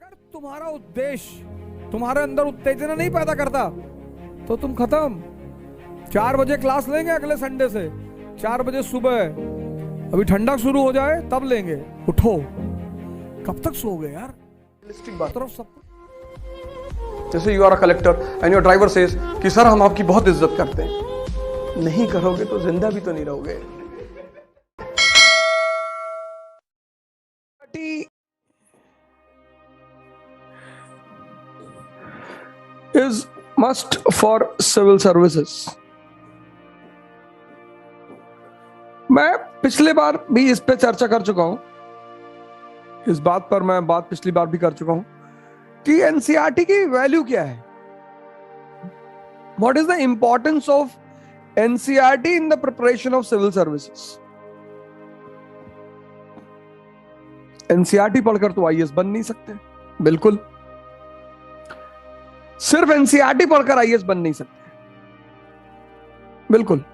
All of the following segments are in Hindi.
अगर तुम्हारा उद्देश्य तुम्हारे अंदर उत्तेजना नहीं पैदा करता तो तुम खत्म। 4 बजे क्लास लेंगे अगले संडे से, 4 बजे सुबह। अभी ठंडा शुरू हो जाए तब लेंगे। उठो, कब तक सोओगे यार? बात तरफ सब जैसे you are a collector and your driver says कि सर हम आपकी बहुत इज्जत करते हैं। नहीं करोगे तो जिंदा भी तो नहीं रहोगे। Is must for civil services. मैं पिछले बार भी इस पे चर्चा कर चुका हूं। इस बात पर मैं बात पिछली बार भी कर चुका हूं कि एनसीईआरटी की वैल्यू क्या है। What is the importance of NCERT in the preparation of civil services. NCERT पढ़कर तो आईएएस बन नहीं सकते, बिल्कुल। सिर्फ एनसीईआरटी पढ़कर आईएएस बन नहीं सकते, बिल्कुल।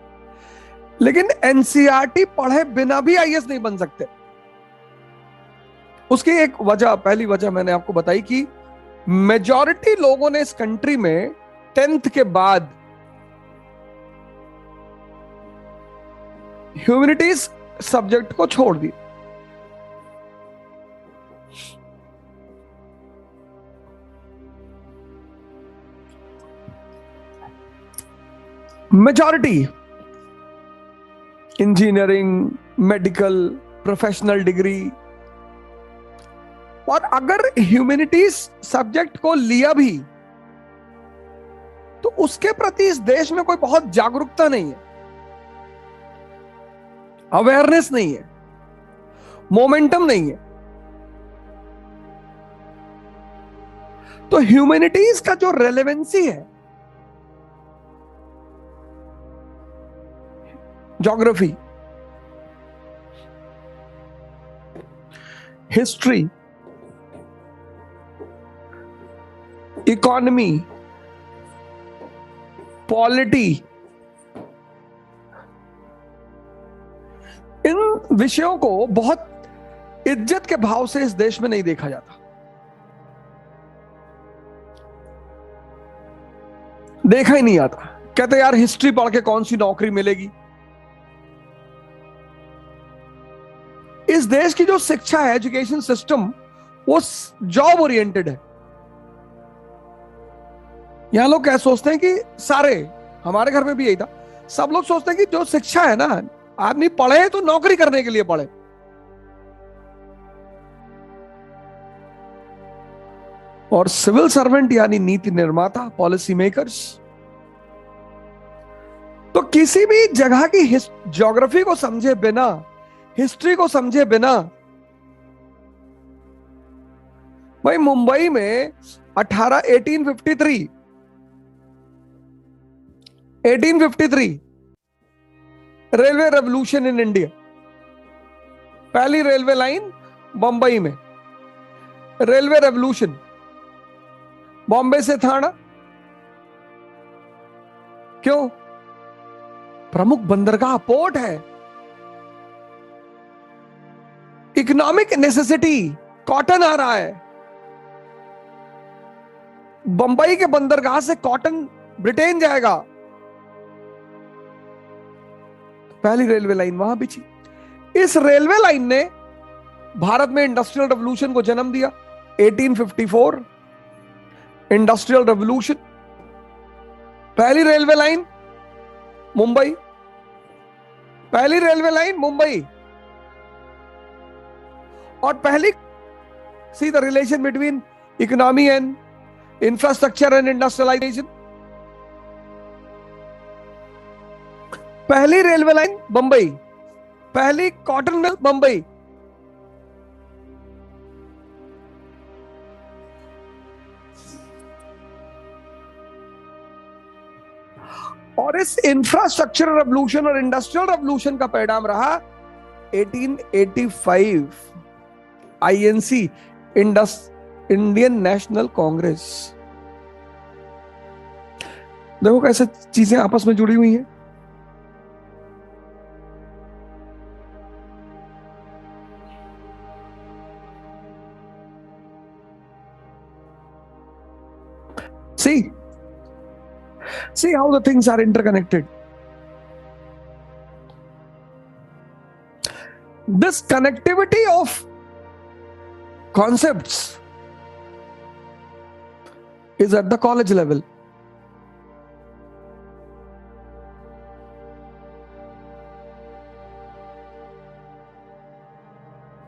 लेकिन एनसीईआरटी पढ़े बिना भी आईएएस नहीं बन सकते। उसकी एक वजह, पहली वजह मैंने आपको बताई कि मेजॉरिटी लोगों ने इस कंट्री में 10th के बाद ह्यूमैनिटीज सब्जेक्ट को छोड़ दिया। Majority engineering, medical, professional degree. और अगर ह्यूमैनिटीज सब्जेक्ट को लिया भी तो उसके प्रति इस देश में कोई बहुत जागरूकता नहीं है, अवेयरनेस नहीं है, मोमेंटम नहीं है। तो ह्यूमैनिटीज का जो रेलेवेंसी है, ज्योग्राफी, हिस्ट्री, इकोनॉमी, पॉलिटी, इन विषयों को बहुत इज्जत के भाव से इस देश में नहीं देखा जाता, देखा ही नहीं आता। कहते यार हिस्ट्री पढ़ के कौन सी नौकरी मिलेगी। इस देश की जो शिक्षा है, एजुकेशन सिस्टम, वो जॉब ओरिएंटेड है। यहां लोग क्या सोचते हैं कि सारे, हमारे घर में भी यही था, सब लोग सोचते हैं कि जो शिक्षा है ना, आदमी पढ़े तो नौकरी करने के लिए पढ़े। और सिविल सर्वेंट यानी नीति निर्माता, पॉलिसी मेकर्स, तो किसी भी जगह की ज्योग्राफी को समझे बिना, हिस्ट्री को समझे बिना, भाई मुंबई में 1853 रेलवे रेवोल्यूशन इन इंडिया, पहली रेलवे लाइन बंबई में, रेलवे रेवोल्यूशन, बॉम्बे से थाना। क्यों? प्रमुख बंदरगाह, पोर्ट है, इकोनॉमिक नेसेसिटी, कॉटन आ रहा है। बंबई के बंदरगाह से कॉटन ब्रिटेन जाएगा, पहली रेलवे लाइन वहां बिछी। इस रेलवे लाइन ने भारत में इंडस्ट्रियल रेवोल्यूशन को जन्म दिया। 1854 इंडस्ट्रियल रेवोल्यूशन, पहली रेलवे लाइन मुंबई, पहली रेलवे लाइन मुंबई। और पहली, see the relation between economy and infrastructure and industrialisation. पहली रेलवे लाइन बंबई, पहली कॉटन मिल बंबई। और इस इंफ्रास्ट्रक्चर रेवोल्यूशन और इंडस्ट्रियल रेवोल्यूशन का परिणाम रहा 1885 आईएनसी, इंडियन नेशनल कांग्रेस। देखो कैसे चीजें आपस में जुड़ी हुई हैं। See how the things are interconnected. This connectivity of concepts is at the college level.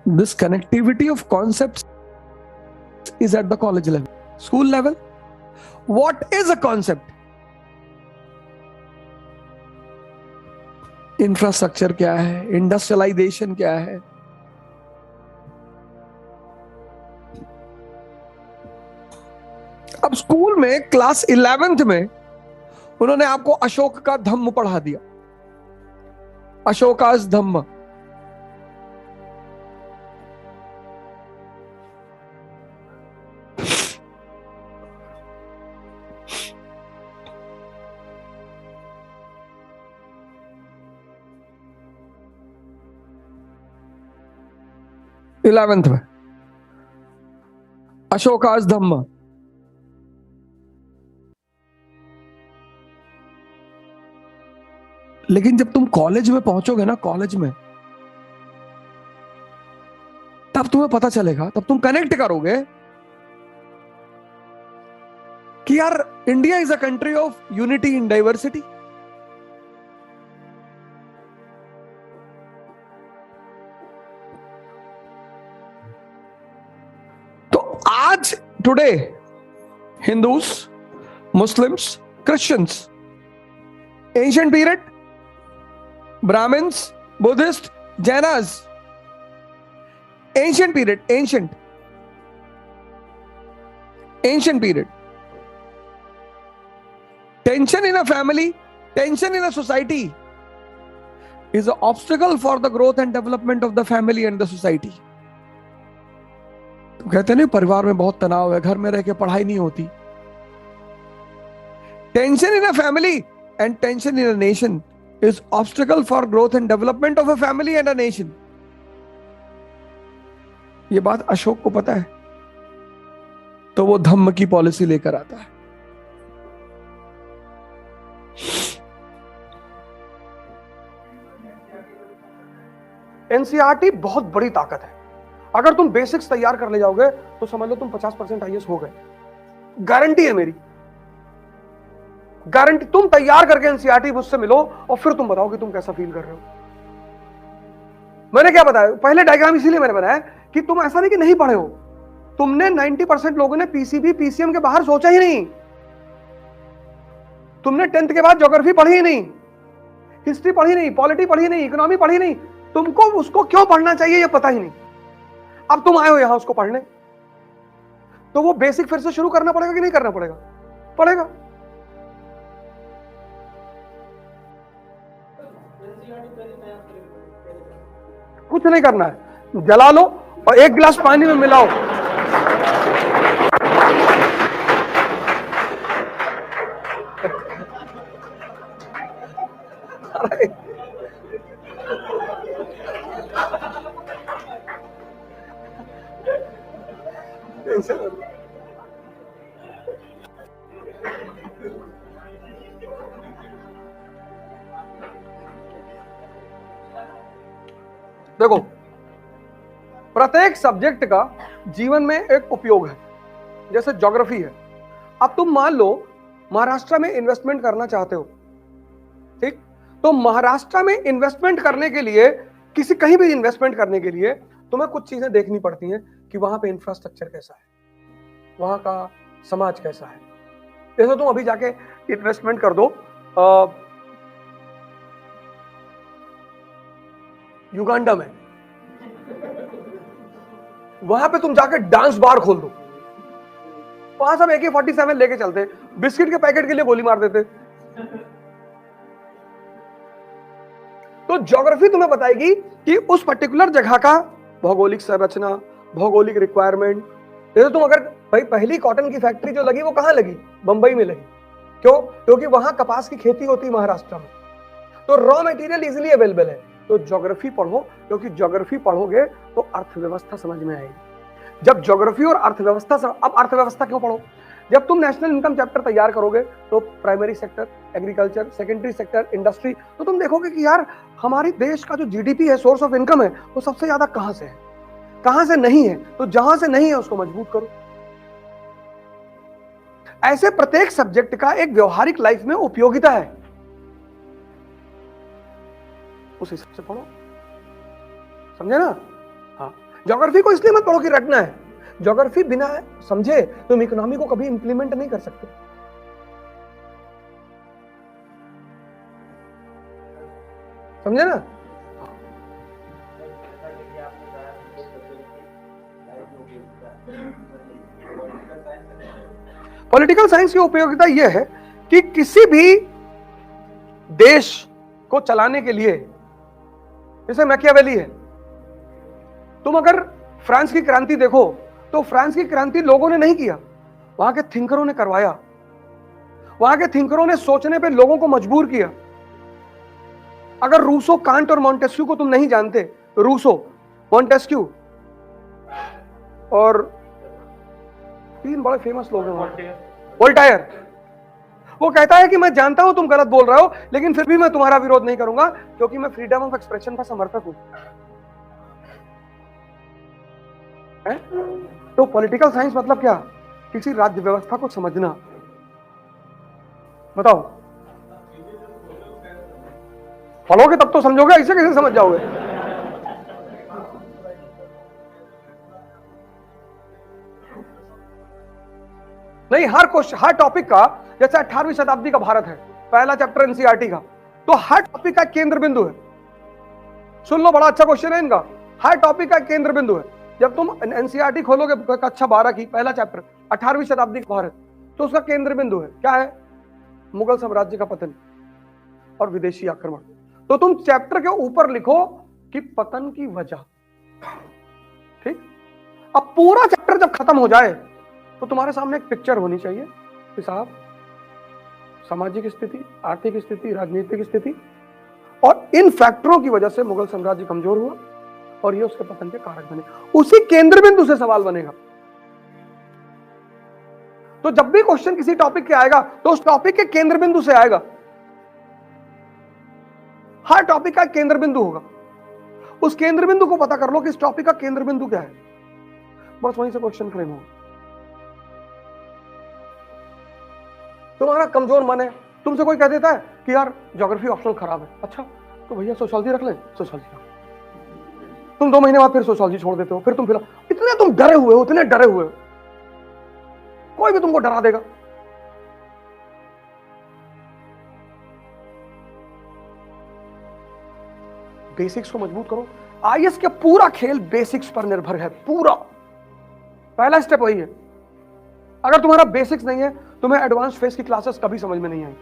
This connectivity of concepts is at the college level. School level, what is a concept? Infrastructure क्या है, इंडस्ट्रियलाइजेशन क्या है, अब स्कूल में क्लास 11th में उन्होंने आपको अशोक का धम्म पढ़ा दिया, अशोकास धम्म। इलेवेंथ में अशोकास धम्म। लेकिन जब तुम कॉलेज में पहुंचोगे ना, कॉलेज में तब तुम्हें पता चलेगा, तब तुम कनेक्ट करोगे कि यार India is a country of unity in diversity. आज today Hindus, Muslims, Christians, ancient period, Brahmins, Buddhist, Jainas, ancient period, ancient period, tension in a family, tension in a society is an obstacle for the growth and development of the family and the society. तो कहते नहीं परिवार में बहुत तनाव है, घर में रह के पढ़ाई नहीं होती। Tension in a family and tension in a nation is obstacle for growth and development of a family and a nation. ये बात अशोक को पता है, तो वो धम्म की पॉलिसी लेकर आता है। एनसीईआरटी बहुत बड़ी ताकत है। अगर तुम बेसिक्स तैयार कर ले जाओगे तो समझ लो तुम 50% आईएएस हो गए, गारंटी है मेरी, गारंटी। तुम तैयार करके एनसीईआरटी मुझसे मिलो और फिर तुम बताओ कि तुम कैसा फील कर रहे हो। मैंने क्या बताया, पहले डायग्राम इसीलिए मैंने बनाया कि तुम ऐसा नहीं कि नहीं पढ़े हो, तुमने 90% लोगों ने पीसीबी पीसीएम के बाहर सोचा ही नहीं। तुमने 10th के बाद ज्योग्राफी पढ़ी ही नहीं, हिस्ट्री पढ़ी नहीं, पॉलिटी पढ़ी नहीं, इकोनॉमी पढ़ी नहीं, तुमको उसको क्यों पढ़ना चाहिए ये पता ही नहीं। अब तुम आए हो यहां उसको पढ़ने, तो वो बेसिक फिर से शुरू करना पड़ेगा कि नहीं करना पड़ेगा? पड़ेगा। कुछ नहीं करना है, जला लो और एक गिलास पानी में मिलाओ, देखो प्रत्येक सब्जेक्ट का जीवन में एक उपयोग है। जैसे ज्योग्राफी है, अब तुम मान लो महाराष्ट्र में इन्वेस्टमेंट करना चाहते हो, ठीक? तो महाराष्ट्र में इन्वेस्टमेंट करने के लिए, किसी कहीं भी इन्वेस्टमेंट करने के लिए तुम्हें कुछ चीजें देखनी पड़ती हैं कि वहां पे इंफ्रास्ट्रक्चर कैसा है, वहां का समाज कैसा है। जैसे तुम अभी जाके इन्वेस्टमेंट कर दो युगांडा में, वहां पे तुम जाके डांस बार खोल दो, वहां सब AK-47 लेके चलते, बिस्किट के पैकेट के लिए गोली मार देते। तो ज्योग्राफी तुम्हें बताएगी कि उस पर्टिकुलर जगह का भौगोलिक संरचना, भौगोलिक रिक्वायरमेंट। जैसे तुम अगर भाई पहली कॉटन की फैक्ट्री जो लगी वो कहां लगी? बंबई में लगी। क्यों? क्योंकि वहां कपास की खेती होती महाराष्ट्र में, तो रॉ मटेरियल इजीली अवेलेबल है। तो ज्योग्राफी पढ़ो, क्योंकि ज्योग्राफी पढ़ोगे तो अर्थव्यवस्था समझ में आएगी। जब ज्योग्राफी और अर्थव्यवस्था, अब अर्थव्यवस्था क्यों पढ़ो? जब तुम नेशनल इनकम चैप्टर तैयार करोगे तो primary sector, agriculture, secondary sector, industry, तो तुम देखोगे कि यार हमारी देश का जो जीडीपी है, सोर्स ऑफ इनकम है, वो सबसे ज्यादा कहां से है, कहां से नहीं है। तो जहां से नहीं है उसको मजबूत करो। ऐसे प्रत्येक सब्जेक्ट का एक व्यवहारिक लाइफ में उपयोगिता है, उस हिसाब से पढ़ो, समझे ना। हाँ, ज्योग्राफी को इसलिए मत पढ़ो कि रटना है। ज्योग्राफी बिना समझे तुम इकोनॉमी को कभी इंप्लीमेंट नहीं कर सकते। समझे ना। पॉलिटिकल साइंस की उपयोगिता यह है कि किसी भी देश को चलाने के लिए, जैसे मैकियावेली है, तुम अगर फ्रांस की क्रांति देखो तो फ्रांस की क्रांति लोगों ने नहीं किया, वहां के थिंकरों ने करवाया। वहां के थिंकरों ने सोचने पे लोगों को मजबूर किया। अगर रूसो, कांट और मॉन्टेस्क्यू को तुम नहीं जानते, रूसो, मॉन्टेस्क्यू और तीन बड़े फेमस लोग हैं, वोल्टायर, वो कहता है कि मैं जानता हूं तुम गलत बोल रहे हो, लेकिन फिर भी मैं तुम्हारा विरोध नहीं करूंगा क्योंकि मैं फ्रीडम ऑफ एक्सप्रेशन का समर्थक हूं। तो पॉलिटिकल साइंस मतलब क्या? किसी राज्य व्यवस्था को समझना। बताओ, पढ़ोगे तब तो समझोगे, ऐसे कैसे समझ जाओगे? नहीं, हर क्वेश्चन, हर टॉपिक का, जैसे 18वीं शताब्दी का भारत है, पहला चैप्टर एनसीईआरटी का, तो हर टॉपिक का केंद्र बिंदु है। सुन लो, बड़ा अच्छा क्वेश्चन है इनका। हर टॉपिक का केंद्र बिंदु है। जब तुम एनसीईआरटी खोलोगे कक्षा 12 की, पहला चैप्टर 18वीं शताब्दी का भारत, तो उसका केंद्र बिंदु है, क्या है? मुगल साम्राज्य का पतन और विदेशी आक्रमण। तो तुम चैप्टर के ऊपर लिखो कि पतन की वजह। ठीक। अब पूरा चैप्टर जब खत्म हो जाए तो तुम्हारे सामने एक पिक्चर होनी चाहिए कि साहब, सामाजिक स्थिति, आर्थिक स्थिति, राजनीतिक स्थिति और इन फैक्टरों की वजह से मुगल साम्राज्य कमजोर हुआ और ये उसके पतन के कारक बने। उसी केंद्र बिंदु से सवाल बनेगा। तो जब भी क्वेश्चन किसी टॉपिक के आएगा तो उस टॉपिक के केंद्र बिंदु से आएगा। हर टॉपिक का केंद्र बिंदु होगा। उस केंद्र बिंदु को पता कर लो कि इस टॉपिक का केंद्र बिंदु क्या है, बस वहीं से क्वेश्चन फ्रेम होगा। तुम्हारा कमजोर मन है, तुमसे कोई कह देता है कि यार ज्योग्राफी ऑप्शनल खराब है, अच्छा तो भैया सोशियोलॉजी रख ले, सोशियोलॉजी रख। तुम 2 महीने बाद फिर सोशियोलॉजी छोड़ देते हो, फिर तुम इतने तुम डरे हुए हो, इतने डरे हुए हो, कोई भी तुमको डरा देगा। बेसिक्स को मजबूत करो। आईएएस का पूरा खेल बेसिक्स पर निर्भर है, पूरा। पहला स्टेप वही है। अगर तुम्हारा बेसिक्स नहीं है, तुम्हें एडवांस फेस की क्लासेस कभी समझ में नहीं आएंगी।